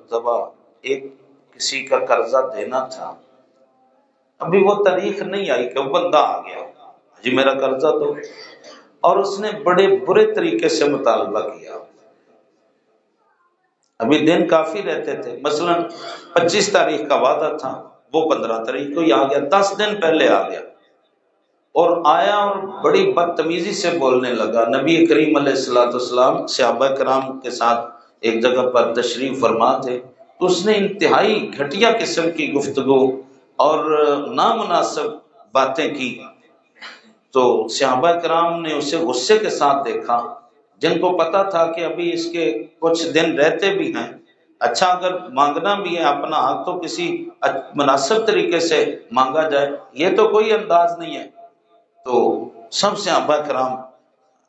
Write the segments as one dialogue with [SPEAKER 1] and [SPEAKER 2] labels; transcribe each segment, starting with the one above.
[SPEAKER 1] مرتبہ ایک کسی کا قرضہ دینا تھا، ابھی وہ تاریخ نہیں آئی کہ وہ بندہ آ گیا جی میرا قرضہ دو، اور اس نے بڑے برے طریقے سے مطالبہ کیا. ابھی دن کافی رہتے تھے، مثلا 25 تاریخ کا وعدہ تھا، وہ 15 تاریخ کو ہی آ گیا، 10 دن پہلے آ گیا، اور آیا اور بڑی بدتمیزی سے بولنے لگا. نبی کریم علیہ الصلوۃ والسلام صحابہ کرام کے ساتھ ایک جگہ پر تشریف فرما تھے، تو اس نے انتہائی گھٹیا قسم کی گفتگو اور نامناسب باتیں کی. تو صحابہ کرام نے اسے غصے کے ساتھ دیکھا، جن کو پتا تھا کہ ابھی اس کے کچھ دن رہتے بھی ہیں، اچھا اگر مانگنا بھی ہے اپنا حق تو کسی مناسب طریقے سے مانگا جائے، یہ تو کوئی انداز نہیں ہے. تو سب صحابہ کرام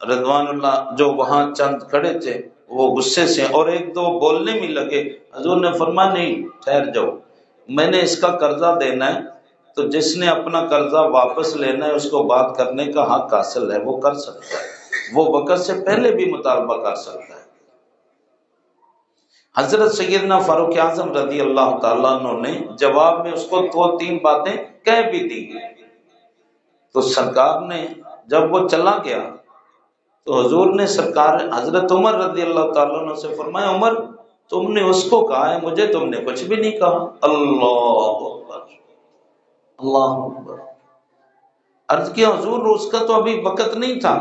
[SPEAKER 1] رضوان اللہ جو وہاں چند کھڑے تھے وہ غصے سے، اور ایک دو بولنے بھی لگے. حضور نے فرمایا نہیں ٹھہر جاؤ، میں نے اس کا قرضہ دینا ہے، تو جس نے اپنا قرضہ واپس لینا ہے اس کو بات کرنے کا حق حاصل ہے، وہ کر سکتا ہے، وہ وقت سے پہلے بھی مطالبہ کر سکتا ہے. حضرت سیدنا فاروق اعظم رضی اللہ تعالیٰ عنہ نے جواب میں اس کو 2-3 باتیں کہہ بھی دی. تو سرکار نے جب وہ چلا گیا تو حضور نے سرکار حضرت عمر رضی اللہ تعالیٰ عنہ سے فرمایا عمر تم نے اس کو کہا ہے، مجھے تم نے کچھ بھی نہیں کہا. اللہ اکبر اللہ اکبر. عرض کیا حضور اس کا تو ابھی وقت نہیں تھا،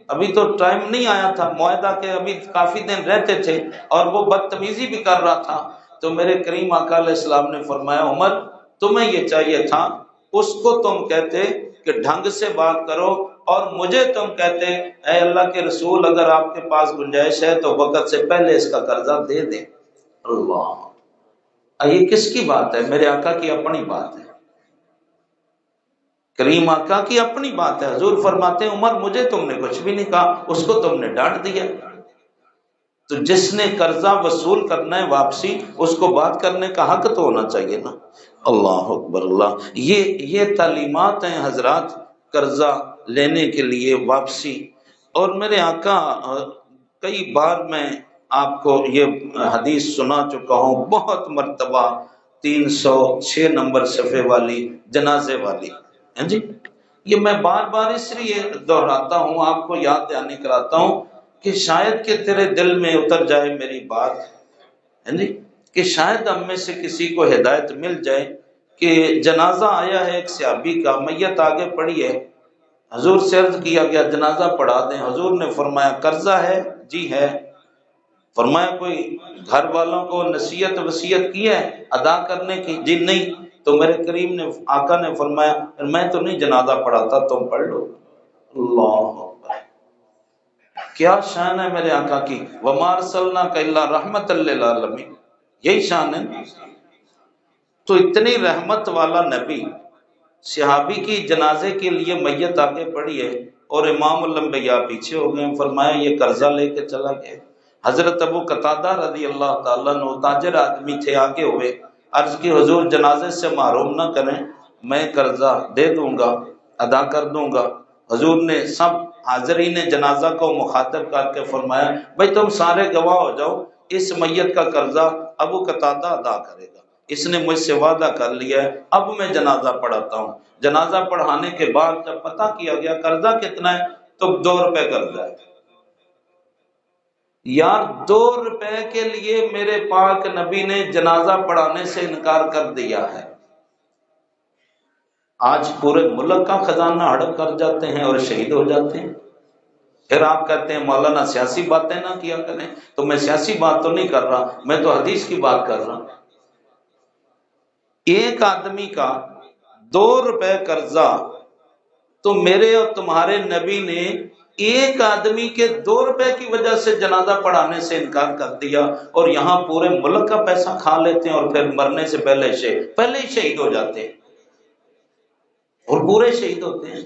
[SPEAKER 1] ابھی تو ٹائم نہیں آیا تھا، معاہدہ کے ابھی کافی دن رہتے تھے، اور وہ بدتمیزی بھی کر رہا تھا. تو میرے کریم آقا علیہ السلام نے فرمایا عمر تمہیں یہ چاہیے تھا اس کو تم کہتے کہ ڈھنگ سے بات کرو، اور مجھے تم کہتے اے اللہ کے رسول اگر آپ کے پاس گنجائش ہے تو وقت سے پہلے اس کا قرضہ دے دیں. اللہ، یہ کس کی بات ہے؟ میرے آقا کی اپنی بات ہے، کریم آقا کی اپنی بات ہے. حضور فرماتے ہیں عمر مجھے تم نے کچھ بھی نہیں کہا، اس کو تم نے ڈانٹ دیا. تو جس نے قرضہ وصول کرنا ہے واپسی، اس کو بات کرنے کا حق تو ہونا چاہیے نا. اللہ اکبر اللہ. یہ تعلیمات ہیں حضرات قرضہ لینے کے لیے واپسی. اور میرے آقا کئی بار میں آپ کو یہ حدیث سنا چکا ہوں بہت مرتبہ، 306 نمبر صفحے والی جنازے والی. جی یہ میں بار بار اس لیے دہراتا ہوں، آپ کو یاد دہانی کراتا ہوں کہ شاید کہ تیرے دل میں اتر جائے میری بات، جی کہ شاید ہم میں سے کسی کو ہدایت مل جائے. کہ جنازہ آیا ہے ایک صحابی کا، میت آگے پڑی ہے، حضور سے عرض کیا گیا جنازہ پڑھا دیں. حضور نے فرمایا قرضہ ہے؟ جی ہے. فرمایا کوئی گھر والوں کو نصیحت وصیت کی ہے ادا کرنے کی؟ جی نہیں. تو میرے کریم نے آقا نے فرمایا میں تو نہیں جنازہ پڑھاتا، تم پڑھ لو. اللہ اکبر، کیا شان ہے میرے آقا کی. وَمَا أَرْسَلْنَاكَ إِلَّا رَحْمَةً لِّلْعَالَمِينَ، یہی شان ہے. تو اتنی رحمت والا نبی، صحابی کی جنازے کے لیے میت آگے پڑی ہے اور امام الانبیاء پیچھے ہو گئے. فرمایا یہ قرضہ لے کے چلا گیا. حضرت ابو قتادہ رضی اللہ تعالیٰ عنہ تاجر آدمی تھے، آگے ہوئے، عرض کی حضور جنازے سے محروم نہ کریں، میں قرضہ دے دوں گا، ادا کر دوں گا. حضور نے سب حاضرین جنازہ کو مخاطب کر کے فرمایا بھائی تم سارے گواہ ہو جاؤ، اس میت کا قرضہ ابو قتادہ ادا کرے گا، اس نے مجھ سے وعدہ کر لیا ہے. اب میں جنازہ پڑھاتا ہوں. جنازہ پڑھانے کے بعد جب پتہ کیا گیا قرضہ کتنا ہے تو 2 روپے قرضہ ہے. یار 2 روپے کے لیے میرے پاک نبی نے جنازہ پڑھانے سے انکار کر دیا ہے. آج پورے ملک کا خزانہ ہڑپ کر جاتے ہیں اور شہید ہو جاتے ہیں. پھر آپ کہتے ہیں مولانا سیاسی باتیں نہ کیا کریں. تو میں سیاسی بات تو نہیں کر رہا، میں تو حدیث کی بات کر رہا ہوں. ایک آدمی کا 2 روپے قرضہ، تو میرے اور تمہارے نبی نے ایک آدمی کے 2 روپے کی وجہ سے جنازہ پڑھانے سے انکار کر دیا، اور یہاں پورے ملک کا پیسہ کھا لیتے ہیں اور پھر مرنے سے پہلے ہی شہید ہو جاتے ہیں اور پورے شہید ہوتے ہیں.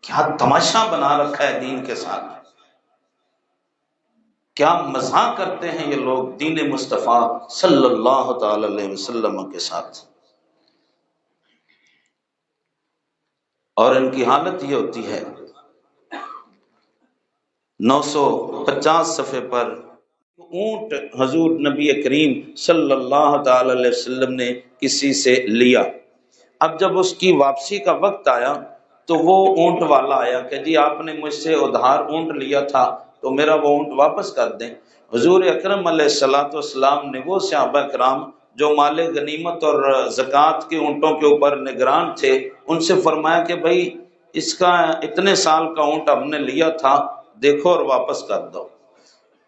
[SPEAKER 1] کیا تماشا بنا رکھا ہے دین کے ساتھ، کیا مذاق کرتے ہیں یہ لوگ دین مصطفیٰ صلی اللہ تعالی علیہ وسلم کے ساتھ. اور ان کی حالت یہ ہوتی ہے. 950 صفحے پر اونٹ حضور نبی کریم صلی اللہ تعالی علیہ وسلم نے کسی سے لیا۔ اب جب اس کی واپسی کا وقت آیا تو وہ اونٹ والا آیا کہ جی آپ نے مجھ سے ادھار اونٹ لیا تھا تو میرا وہ اونٹ واپس کر دیں۔ حضور اکرم علیہ الصلوۃ والسلام نے وہ صحابہ کرام جو مال غنیمت اور زکوٰۃ کے اونٹوں کے اوپر نگران تھے ان سے فرمایا کہ بھائی اس کا اتنے سال کا اونٹ ہم نے لیا تھا، دیکھو اور واپس کر دو۔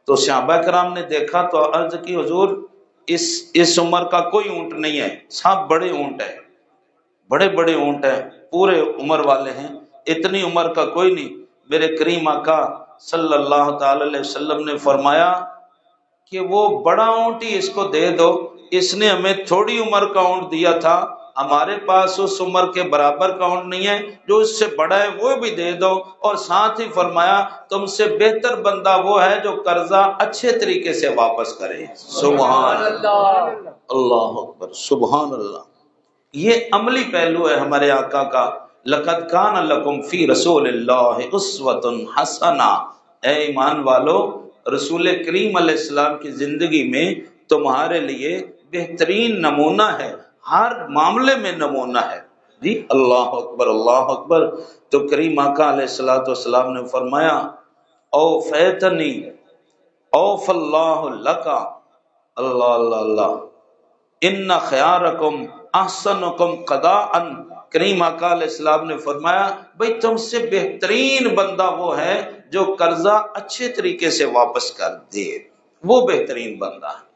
[SPEAKER 1] تو صحابہ کرام نے دیکھا تو عرض کی حضور اس عمر کا کوئی اونٹ نہیں ہے، سب بڑے اونٹ ہیں، بڑے بڑے اونٹ ہیں، پورے عمر والے ہیں، اتنی عمر کا کوئی نہیں۔ میرے کریم آقا صلی اللہ تعالی علیہ وسلم نے فرمایا کہ وہ بڑا اونٹ ہی اس کو دے دو، اس نے ہمیں تھوڑی عمر کا اونٹ دیا تھا، ہمارے پاس اس عمر کے برابر کا اونٹ نہیں ہے، جو اس سے بڑا ہے وہ بھی دے دو۔ اور ساتھ ہی فرمایا تم سے بہتر بندہ وہ ہے جو قرضہ اچھے طریقے سے واپس کرے۔ سبحان اللہ اکبر، سبحان اللہ۔ یہ عملی پہلو ہے ہمارے آقا کا، لقد کان لکم فی رسول اللہ اسوۃ حسنہ۔ اے ایمان والو، رسول کریم علیہ السلام کی زندگی میں تمہارے لیے بہترین نمونہ ہے، ہر معاملے میں نمونہ ہے۔ جی اللہ اکبر، اللہ اکبر۔ تو کریم آقا علیہ الصلوۃ والسلام نے فرمایا او فیتنی اوف اللہ لکا، اللہ اللہ اللہ، ان خیارکم احسنکم قضاء۔ کریم آقا علیہ السلام نے فرمایا بھئی تم سے بہترین بندہ وہ ہے جو قرضہ اچھے طریقے سے واپس کر دے، وہ بہترین بندہ ہے۔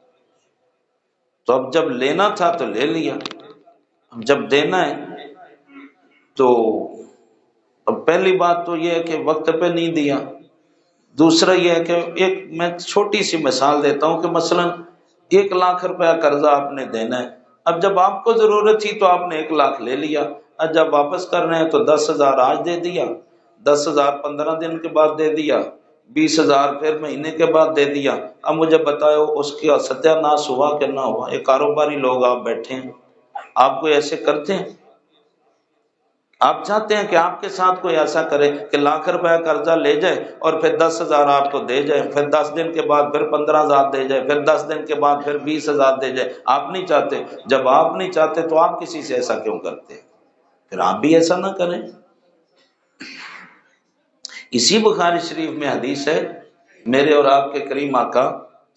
[SPEAKER 1] تو اب جب لینا تھا تو لے لیا، اب جب دینا ہے تو اب پہلی بات تو یہ ہے کہ وقت پہ نہیں دیا۔ دوسرا یہ ہے کہ ایک میں چھوٹی سی مثال دیتا ہوں کہ مثلا 1,00,000 روپیہ قرضہ آپ نے دینا ہے، اب جب آپ کو ضرورت تھی تو آپ نے 1,00,000 لے لیا، اب جب واپس کر رہے ہیں تو 10,000 آج دے دیا، 10,000 15 دن کے بعد دے دیا، 20,000 پھر مہینے کے بعد دے دیا۔ اب مجھے بتاؤ اس کا ستیہ ناش ہوا کہ نہ ہوا؟ یہ کاروباری لوگ آپ بیٹھے ہیں، آپ کو ایسے کرتے ہیں؟ آپ چاہتے ہیں کہ آپ کے ساتھ کوئی ایسا کرے کہ 1,00,000 روپیہ قرضہ لے جائے اور پھر 10,000 آپ کو دے جائے، پھر 10 دن کے بعد پھر 15,000 دے جائے، پھر 10 دن کے بعد پھر 20,000 دے جائے؟ آپ نہیں چاہتے۔ جب آپ نہیں چاہتے تو آپ کسی سے ایسا کیوں کرتے؟ پھر آپ بھی ایسا نہ کریں۔ اسی بخاری شریف میں حدیث ہے، میرے اور آپ کے کریم آقا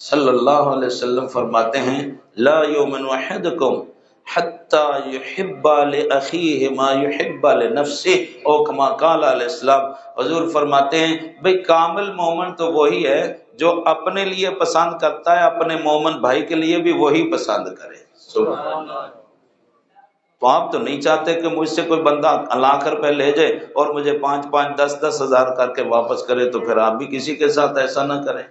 [SPEAKER 1] صلی اللہ علیہ وسلم فرماتے ہیں لا یؤمن احدکم حتی یحب لأخیہ ما یحب لنفسہ، او کما قال علیہ السلام۔ حضور فرماتے ہیں بھئی کامل مومن تو وہی ہے جو اپنے لیے پسند کرتا ہے اپنے مومن بھائی کے لیے بھی وہی پسند کرے۔ سبحان اللہ۔ تو آپ تو نہیں چاہتے کہ مجھ سے کوئی بندہ 1,00,000 روپے لے جائے اور مجھے 5,000 10,000 کر کے واپس کرے، تو پھر آپ بھی کسی کے ساتھ ایسا نہ کریں۔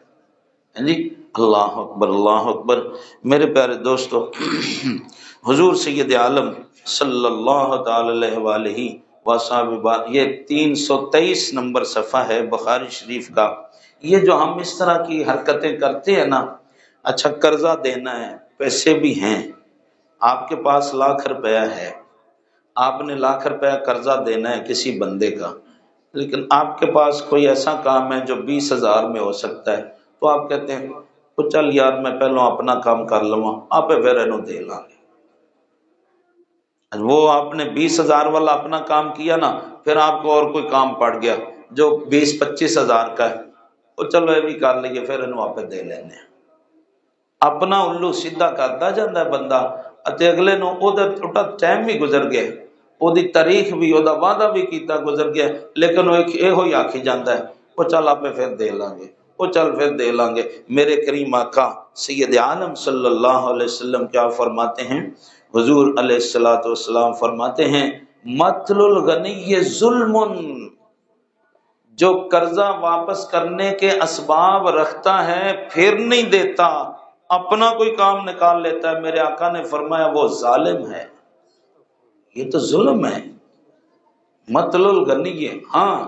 [SPEAKER 1] جی اللہ اکبر، اللہ اکبر۔ میرے پیارے دوستو، حضور سید عالم صلی اللہ تعالی علیہ وآلہ وصحبہ، یہ 323 نمبر صفحہ ہے بخاری شریف کا۔ یہ جو ہم اس طرح کی حرکتیں کرتے ہیں نا، اچھا قرضہ دینا ہے، پیسے بھی ہیں، آپ کے پاس 1,00,000 روپیہ ہے، آپ نے 1,00,000 روپیہ قرضہ دینا ہے کسی بندے کا، لیکن آپ کے پاس کوئی ایسا کام ہے جو 20,000 میں ہو سکتا ہے، تو آپ کہتے ہیں تو چل یار میں پہلو اپنا کام کر لوں، آپ پھر انہوں دے لیں گے۔ وہ آپ نے 20,000 والا اپنا کام کیا نا، پھر آپ کو اور کوئی کام پڑ گیا جو 20-25,000 کا ہے، وہ چلو یہ بھی کر لیے، پھر انہوں آپ دے لینے۔ اپنا الو سیدھا کرتا جاتا ہے بندہ، اتے اگلے نو وہ ٹائم بھی گزر گیا، وہ تاریخ بھی، وہ وعدہ بھی کیتا گزر گیا، لیکن وہ یہ آکھی جاتا ہے وہ چل آپ پھر دے لیں گے، وہ چل پھر دے لیں گے۔ میرے کریم آقا سید عالم صلی اللہ علیہ وسلم کیا فرماتے ہیں؟ حضور علیہ الصلوۃ والسلام فرماتے ہیں مطل الغنی ظلم، جو قرضہ واپس کرنے کے اسباب رکھتا ہے پھر نہیں دیتا، اپنا کوئی کام نکال لیتا ہے، میرے آقا نے فرمایا وہ ظالم ہے، یہ تو ظلم ہے۔ مطل الغنی، ہاں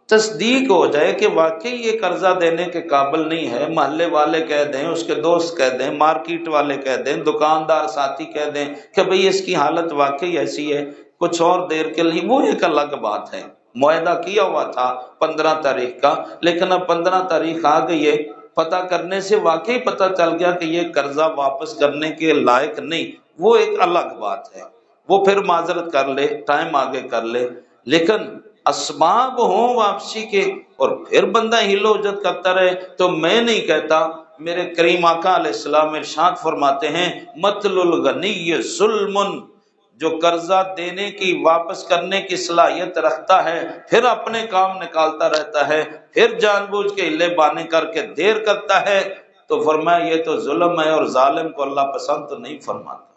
[SPEAKER 1] تصدیق ہو جائے کہ واقعی یہ قرضہ دینے کے قابل نہیں ہے، محلے والے کہہ دیں، اس کے دوست کہہ دیں، مارکیٹ والے کہہ دیں، دکاندار ساتھی کہہ دیں کہ بھئی اس کی حالت واقعی ایسی ہے، کچھ اور دیر کے لیے، وہ ایک الگ بات ہے۔ معاہدہ کیا ہوا تھا 15 تاریخ کا، لیکن اب 15 تاریخ آ گئی ہے، پتہ کرنے سے واقعی پتہ چل گیا کہ یہ قرضہ واپس کرنے کے لائق نہیں، وہ ایک الگ بات ہے، وہ پھر معذرت کر لے، ٹائم آگے کر لے، لیکن اسباب ہوں واپسی کے اور پھر بندہ ہیلو حجت کرتا رہے تو میں نہیں کہتا۔ میرے کریم آقا علیہ السلام ارشاد فرماتے ہیں مطل الغنی ظلم، جو قرضہ دینے کی واپس کرنے کی صلاحیت رکھتا ہے پھر اپنے کام نکالتا رہتا ہے، پھر جان بوجھ کے ہلے بانے کر کے دیر کرتا ہے، تو فرمایا یہ تو ظلم ہے اور ظالم کو اللہ پسند تو نہیں فرماتا۔